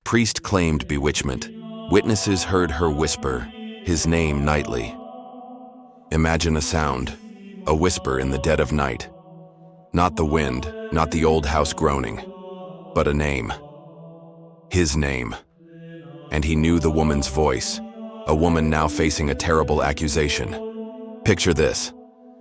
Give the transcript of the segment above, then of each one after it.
Priest claimed bewitchment. Witnesses heard her whisper his name nightly. Imagine a sound, a whisper in the dead of night. Not the wind, not the old house groaning, but a name. His name. And he knew the woman's voice, a woman now facing a terrible accusation. Picture this.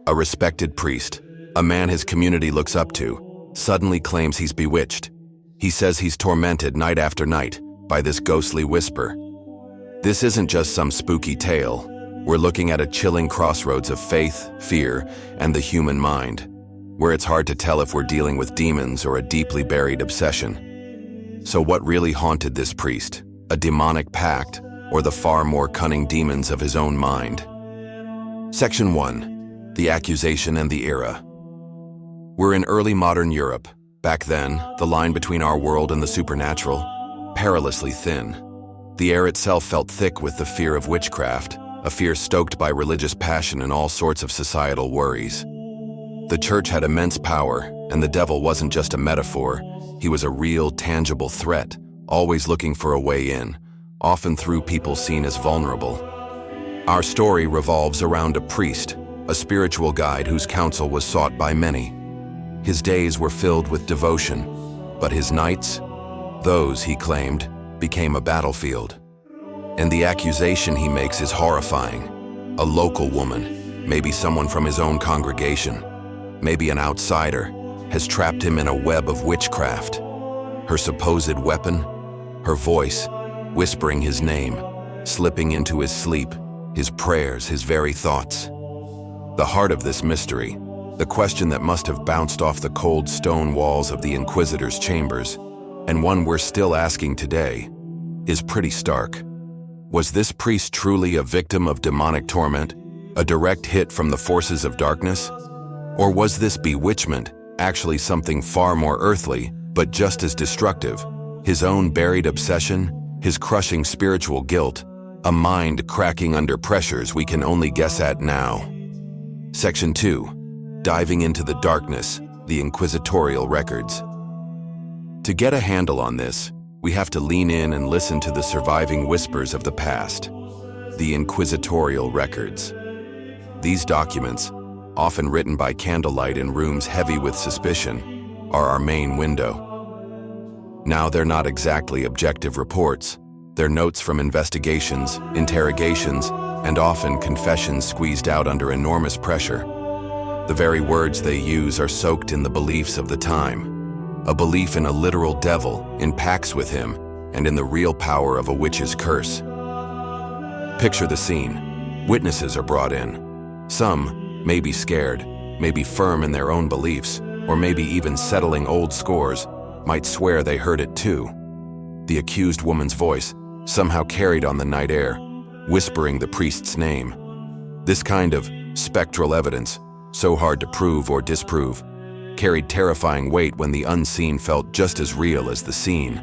A respected priest, a man his community looks up to, suddenly claims he's bewitched. He says he's tormented night after night by this ghostly whisper. This isn't just some spooky tale. We're looking at a chilling crossroads of faith, fear, and the human mind, where it's hard to tell if we're dealing with demons or a deeply buried obsession. So what really haunted this priest? A demonic pact, or the far more cunning demons of his own mind? Section 1. The Accusation and the Era. We're in early modern Europe. Back then, the line between our world and the supernatural, perilously thin. The air itself felt thick with the fear of witchcraft, a fear stoked by religious passion and all sorts of societal worries. The church had immense power, and the devil wasn't just a metaphor. He was a real, tangible threat, always looking for a way in, often through people seen as vulnerable. Our story revolves around a priest, a spiritual guide whose counsel was sought by many. His days were filled with devotion, but his nights, those, he claimed, became a battlefield. And the accusation he makes is horrifying. A local woman, maybe someone from his own congregation, maybe an outsider, has trapped him in a web of witchcraft. Her supposed weapon? Her voice, whispering his name, slipping into his sleep, his prayers, his very thoughts. The heart of this mystery, the question that must have bounced off the cold stone walls of the Inquisitor's chambers, and one we're still asking today, is pretty stark. Was this priest truly a victim of demonic torment, a direct hit from the forces of darkness? Or was this bewitchment actually something far more earthly, but just as destructive? His own buried obsession, his crushing spiritual guilt, a mind cracking under pressures we can only guess at now. Section 2. Diving into the darkness, the inquisitorial records. To get a handle on this, we have to lean in and listen to the surviving whispers of the past, the inquisitorial records. These documents, often written by candlelight in rooms heavy with suspicion, are our main window. Now, they're not exactly objective reports. They're notes from investigations, interrogations, and often confessions squeezed out under enormous pressure. The very words they use are soaked in the beliefs of the time. A belief in a literal devil, in pacts with him, and in the real power of a witch's curse. Picture the scene. Witnesses are brought in. Some may be scared, may be firm in their own beliefs, or maybe even settling old scores, might swear they heard it too. The accused woman's voice, somehow carried on the night air, whispering the priest's name. This kind of spectral evidence, so hard to prove or disprove, carried terrifying weight when the unseen felt just as real as the seen.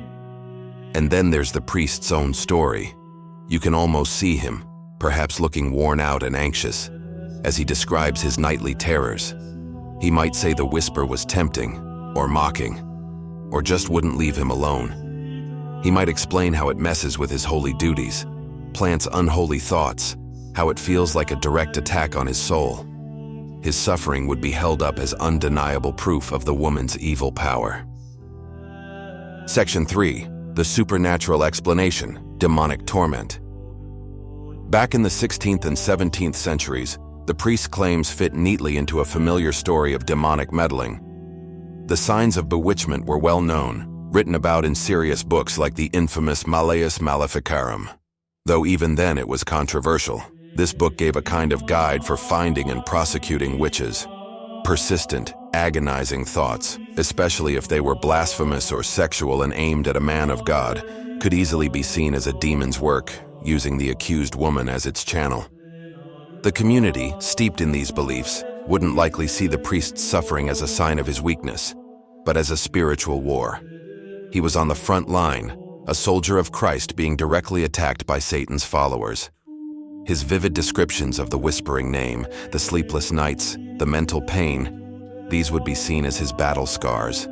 And then there's the priest's own story. You can almost see him, perhaps looking worn out and anxious, as he describes his nightly terrors. He might say the whisper was tempting, or mocking, or just wouldn't leave him alone. He might explain how it messes with his holy duties, plants unholy thoughts, how it feels like a direct attack on his soul. His suffering would be held up as undeniable proof of the woman's evil power. Section 3. The Supernatural Explanation, Demonic Torment. Back in the 16th and 17th centuries, the priest's claims fit neatly into a familiar story of demonic meddling. The signs of bewitchment were well known, written about in serious books like the infamous Malleus Maleficarum. Though even then it was controversial. This book gave a kind of guide for finding and prosecuting witches. Persistent, agonizing thoughts, especially if they were blasphemous or sexual and aimed at a man of God, could easily be seen as a demon's work, using the accused woman as its channel. The community, steeped in these beliefs, wouldn't likely see the priest's suffering as a sign of his weakness, but as a spiritual war. He was on the front line, a soldier of Christ being directly attacked by Satan's followers. His vivid descriptions of the whispering name, the sleepless nights, the mental pain, these would be seen as his battle scars.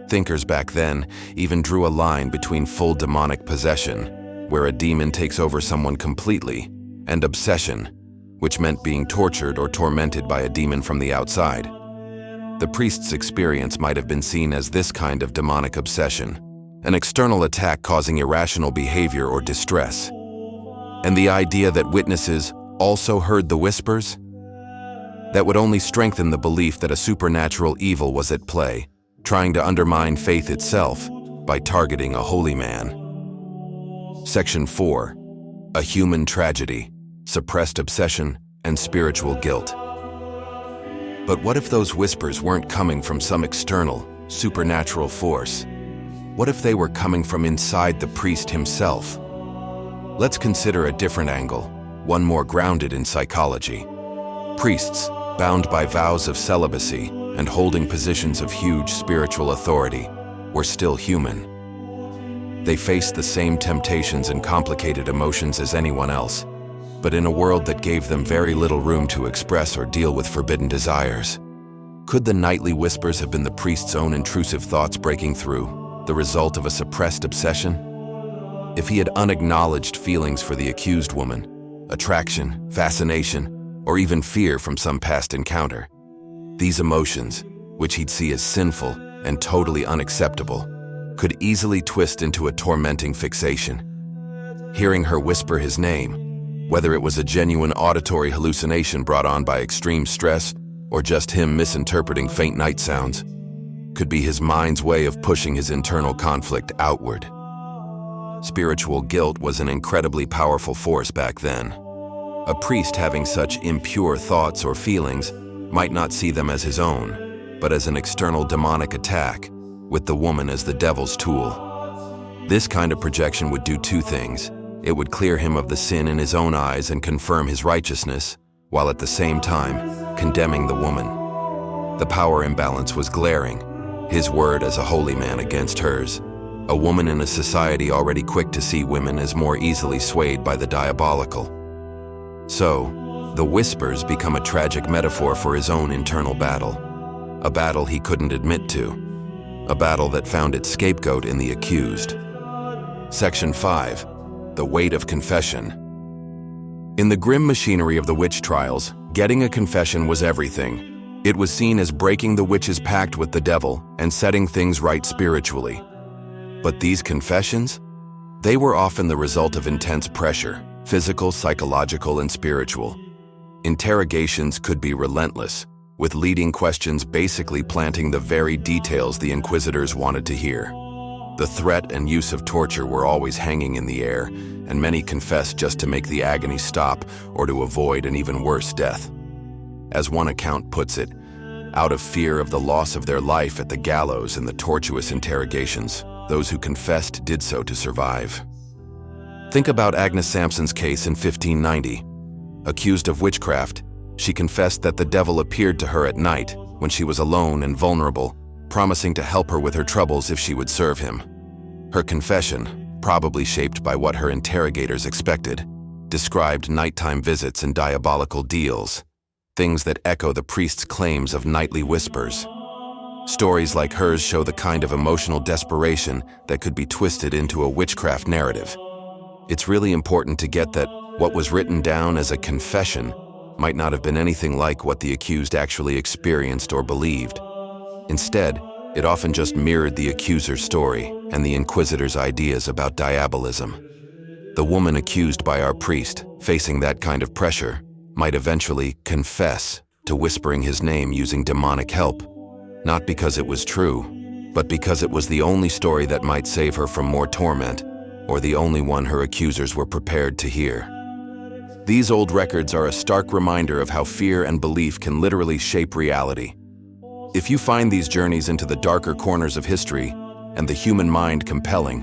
Thinkers back then even drew a line between full demonic possession, where a demon takes over someone completely, and obsession, which meant being tortured or tormented by a demon from the outside. The priest's experience might have been seen as this kind of demonic obsession, an external attack causing irrational behavior or distress. And the idea that witnesses also heard the whispers? That would only strengthen the belief that a supernatural evil was at play, trying to undermine faith itself by targeting a holy man. Section 4. A human tragedy, suppressed obsession, and spiritual guilt. But what if those whispers weren't coming from some external, supernatural force? What if they were coming from inside the priest himself? Let's consider a different angle, one more grounded in psychology. Priests, bound by vows of celibacy and holding positions of huge spiritual authority, were still human. They faced the same temptations and complicated emotions as anyone else, but in a world that gave them very little room to express or deal with forbidden desires. Could the nightly whispers have been the priest's own intrusive thoughts breaking through, the result of a suppressed obsession? If he had unacknowledged feelings for the accused woman, attraction, fascination, or even fear from some past encounter, these emotions, which he'd see as sinful and totally unacceptable, could easily twist into a tormenting fixation. Hearing her whisper his name, whether it was a genuine auditory hallucination brought on by extreme stress or just him misinterpreting faint night sounds, could be his mind's way of pushing his internal conflict outward. Spiritual guilt was an incredibly powerful force back then. A priest having such impure thoughts or feelings might not see them as his own, but as an external demonic attack, with the woman as the devil's tool. This kind of projection would do two things. It would clear him of the sin in his own eyes and confirm his righteousness, while at the same time condemning the woman. The power imbalance was glaring, his word as a holy man against hers, a woman in a society already quick to see women as more easily swayed by the diabolical. So, the whispers become a tragic metaphor for his own internal battle, a battle he couldn't admit to, a battle that found its scapegoat in the accused. Section 5. The weight of confession. In the grim machinery of the witch trials, getting a confession was everything. It was seen as breaking the witch's pact with the devil and setting things right spiritually. But these confessions? They were often the result of intense pressure, physical, psychological, and spiritual. Interrogations could be relentless, with leading questions basically planting the very details the inquisitors wanted to hear. The threat and use of torture were always hanging in the air, and many confessed just to make the agony stop or to avoid an even worse death. As one account puts it, out of fear of the loss of their life at the gallows and the tortuous interrogations, those who confessed did so to survive. Think about Agnes Sampson's case in 1590. Accused of witchcraft, she confessed that the devil appeared to her at night when she was alone and vulnerable, promising to help her with her troubles if she would serve him. Her confession, probably shaped by what her interrogators expected, described nighttime visits and diabolical deals, things that echo the priest's claims of nightly whispers. Stories like hers show the kind of emotional desperation that could be twisted into a witchcraft narrative. It's really important to get that what was written down as a confession might not have been anything like what the accused actually experienced or believed. Instead, it often just mirrored the accuser's story and the inquisitor's ideas about diabolism. The woman accused by our priest, facing that kind of pressure, might eventually confess to whispering his name using demonic help, not because it was true, but because it was the only story that might save her from more torment, or the only one her accusers were prepared to hear. These old records are a stark reminder of how fear and belief can literally shape reality. If you find these journeys into the darker corners of history and the human mind compelling,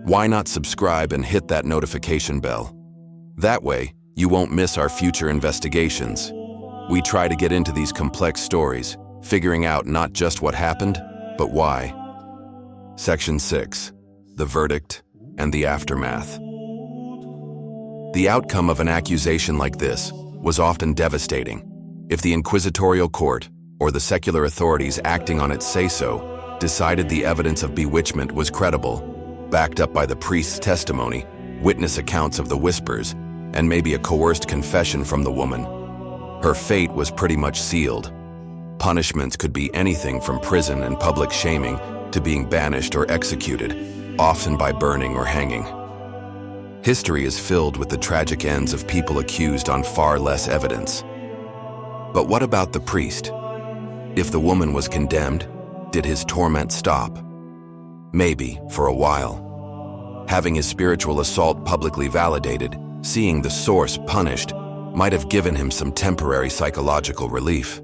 why not subscribe and hit that notification bell? That way, you won't miss our future investigations. We try to get into these complex stories, figuring out not just what happened, but why. Section 6. The verdict and the aftermath. The outcome of an accusation like this was often devastating. If the inquisitorial court, or the secular authorities acting on its say-so, decided the evidence of bewitchment was credible, backed up by the priest's testimony, witness accounts of the whispers, and maybe a coerced confession from the woman. Her fate was pretty much sealed. Punishments could be anything from prison and public shaming to being banished or executed, often by burning or hanging. History is filled with the tragic ends of people accused on far less evidence. But what about the priest? If the woman was condemned, did his torment stop? Maybe, for a while. Having his spiritual assault publicly validated, seeing the source punished, might have given him some temporary psychological relief.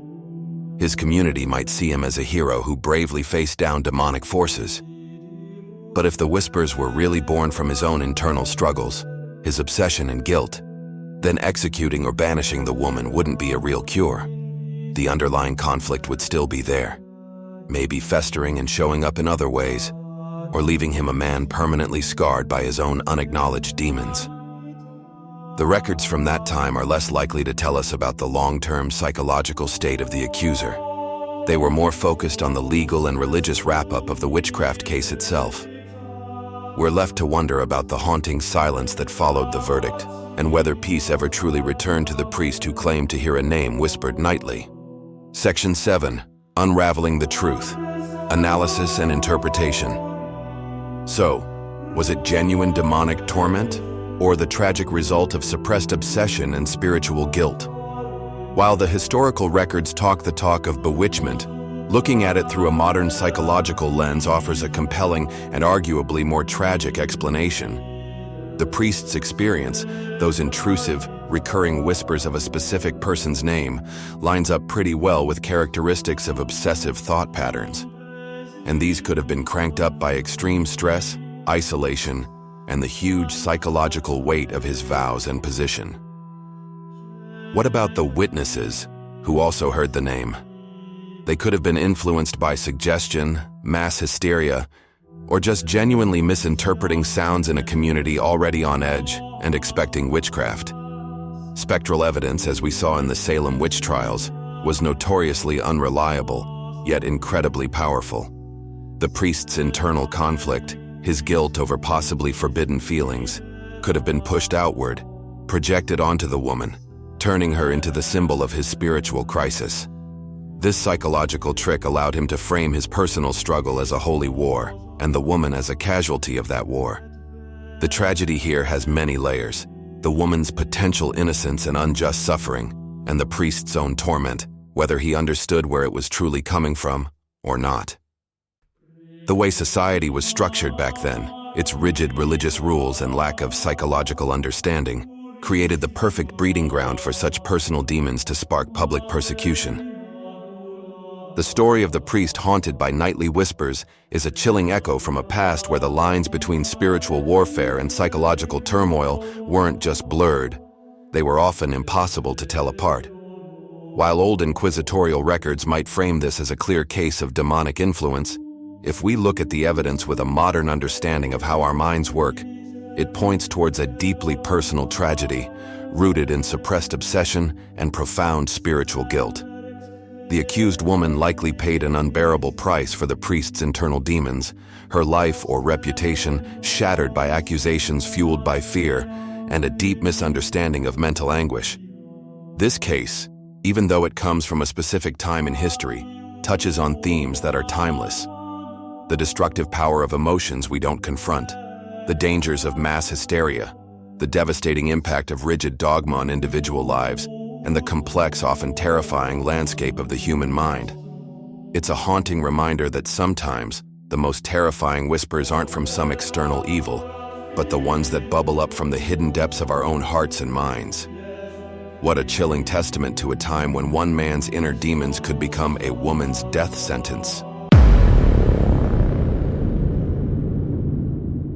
His community might see him as a hero who bravely faced down demonic forces. But if the whispers were really born from his own internal struggles, his obsession and guilt, then executing or banishing the woman wouldn't be a real cure. The underlying conflict would still be there, maybe festering and showing up in other ways, or leaving him a man permanently scarred by his own unacknowledged demons. The records from that time are less likely to tell us about the long-term psychological state of the accuser. They were more focused on the legal and religious wrap-up of the witchcraft case itself. We're left to wonder about the haunting silence that followed the verdict, and whether peace ever truly returned to the priest who claimed to hear a name whispered nightly. Section 7. Unraveling the Truth. Analysis and Interpretation. So, was it genuine demonic torment, or the tragic result of suppressed obsession and spiritual guilt? While the historical records talk the talk of bewitchment, looking at it through a modern psychological lens offers a compelling and arguably more tragic explanation. The priest's experience, those intrusive, recurring whispers of a specific person's name, lines up pretty well with characteristics of obsessive thought patterns. And these could have been cranked up by extreme stress, isolation, and the huge psychological weight of his vows and position. What about the witnesses, who also heard the name? They could have been influenced by suggestion, mass hysteria, or just genuinely misinterpreting sounds in a community already on edge and expecting witchcraft. Spectral evidence, as we saw in the Salem witch trials, was notoriously unreliable, yet incredibly powerful. The priest's internal conflict, his guilt over possibly forbidden feelings, could have been pushed outward, projected onto the woman, turning her into the symbol of his spiritual crisis. This psychological trick allowed him to frame his personal struggle as a holy war, and the woman as a casualty of that war. The tragedy here has many layers: the woman's potential innocence and unjust suffering, and the priest's own torment, whether he understood where it was truly coming from or not. The way society was structured back then, its rigid religious rules and lack of psychological understanding, created the perfect breeding ground for such personal demons to spark public persecution. The story of the priest haunted by nightly whispers is a chilling echo from a past where the lines between spiritual warfare and psychological turmoil weren't just blurred, they were often impossible to tell apart. While old inquisitorial records might frame this as a clear case of demonic influence, if we look at the evidence with a modern understanding of how our minds work, it points towards a deeply personal tragedy, rooted in suppressed obsession and profound spiritual guilt. The accused woman likely paid an unbearable price for the priest's internal demons, her life or reputation shattered by accusations fueled by fear and a deep misunderstanding of mental anguish. This case, even though it comes from a specific time in history, touches on themes that are timeless. The destructive power of emotions we don't confront, the dangers of mass hysteria, the devastating impact of rigid dogma on individual lives, and the complex, often terrifying landscape of the human mind. It's a haunting reminder that sometimes the most terrifying whispers aren't from some external evil, but the ones that bubble up from the hidden depths of our own hearts and minds. What a chilling testament to a time when one man's inner demons could become a woman's death sentence.